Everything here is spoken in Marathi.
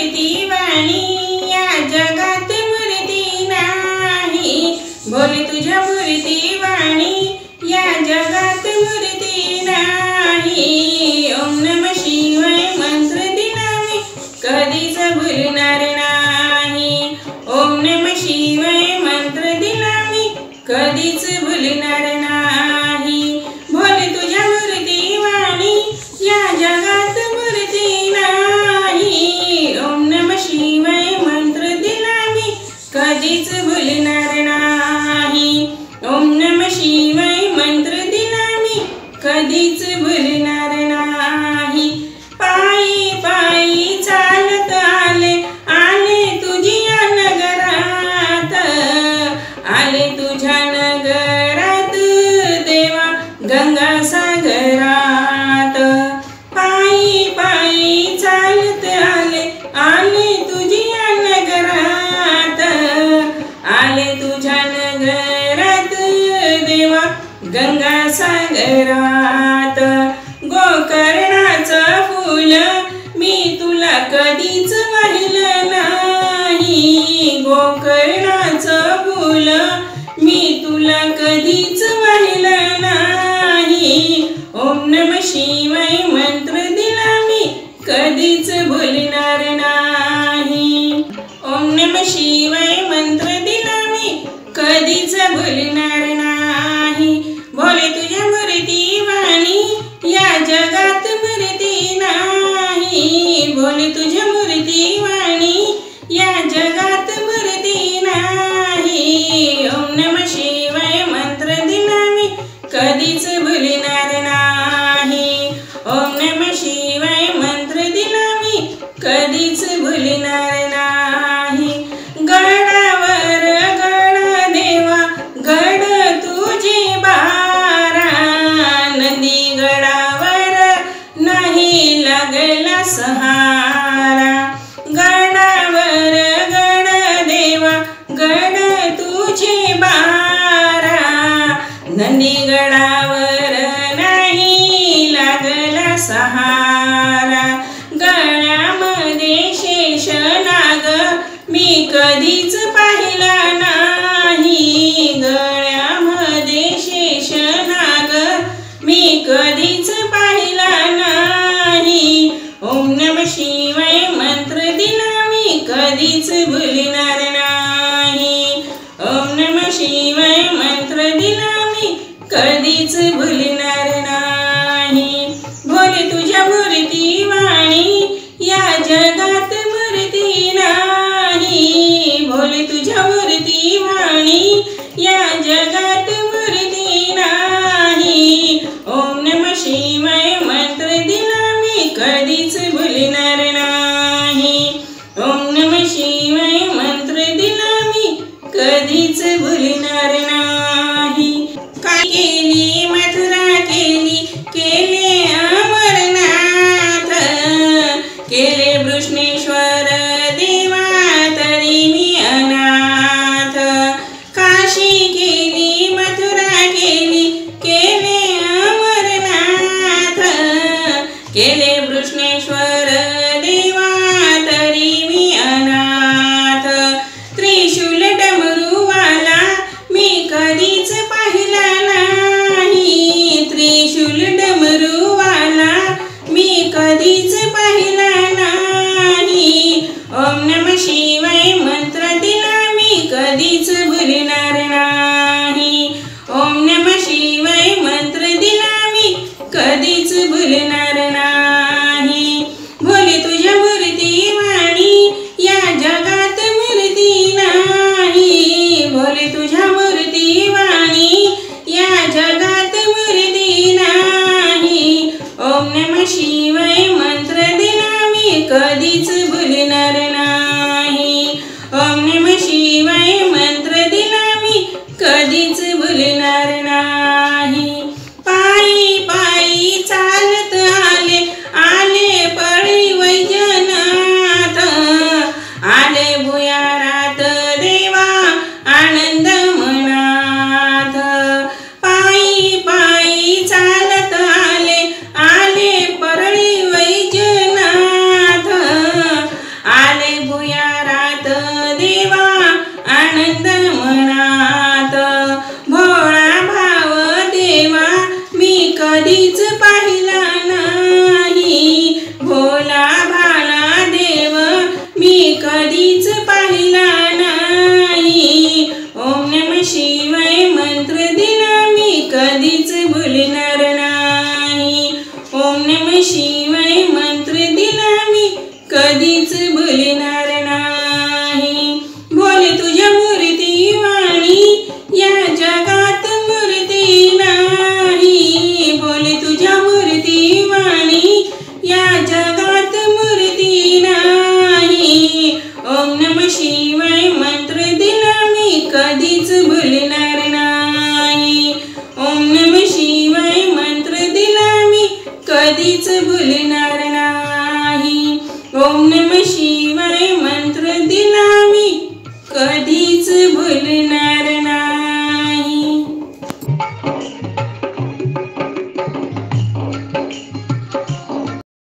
मूर्ती वाणी या जगात मूर्ती नाही। बोले तुझ्या मूर्ती वाणी या जगात मूर्ती नाही। ओम नमः शिवाय मंत्र दिला मी कधीच भुलणार नाही। ओम नमः शिवाय मंत्र दिला मी कधीच भुलणार नाही। बोले तुझ्या मूर्ती वाणी या जगात मूर्ती नाही। ओम नमः शिवाय मंत्र दिला मी कधीच भुलणार नाही। ओम नमः शिवाय मंत्र दिला मी कधीच भुलणार नाही। पायी पायी चालत आले तुझ्या नगरात, आले तुझ्या नगरात देवा गंगा सागरात। पायी पायी चालत आले तुझ्या नगरात, आले तुझ्या नगरात देवा गंगा सागरात। गोकर्णाचं फूल मी तुला कधीच वाहिलं नाही। गोकर्णाचं फूल मी तुला कधीच वाहिलं नाही। ओम नमः शिवाय मंत्र दिला मी कधीच भुलणार नाही। ओम नमः शिवाय मंत्र दिला मी कधीच भुलणार नाही। बोले तुझ्या मूर्ती वाणी या जगात मूर्ती नाही। बोले तुझ्या मूर्ती वाणी या जगात मूर्ती नाही। ओम नमः शिवाय मंत्र दिला मी कधीच भुलणार नाही। ओम नमः शिवाय मंत्र दिला मी कधीच भुलणार नाही। गडावर गड देवा गड तुझे बारा, नंदी गडावर नाही लागला सहारा। गडावर गड देवा गड तुझे बारा, नंदी गडावर नाही लागला सहारा। गळ्यामध्ये शेष नाग मी कधीच पाहिला नाही। गळ्यामध्ये शेष नाग मी कधीच पाहिला नाही। ओम नमः शिवाय मंत्र दिला मी कधीच भुलणार नाही। ओम नमः शिवाय मंत्र दिला मी कधीच भुलणार नाही। बोले तुझ्या मूर्ती वाणी या जगात मूर्ती नाही। बोले तुझ्या मूर्ती वाणी या जगात मूर्ती नाही। ओम नमः शिवाय मंत्र दिला मी कधीच भुलणार नाही। ओम नमः शिवाय मंत्र दिला मी कधीच भुलणार नाही। काय केली मथुरा कधीच भुलणार नाही.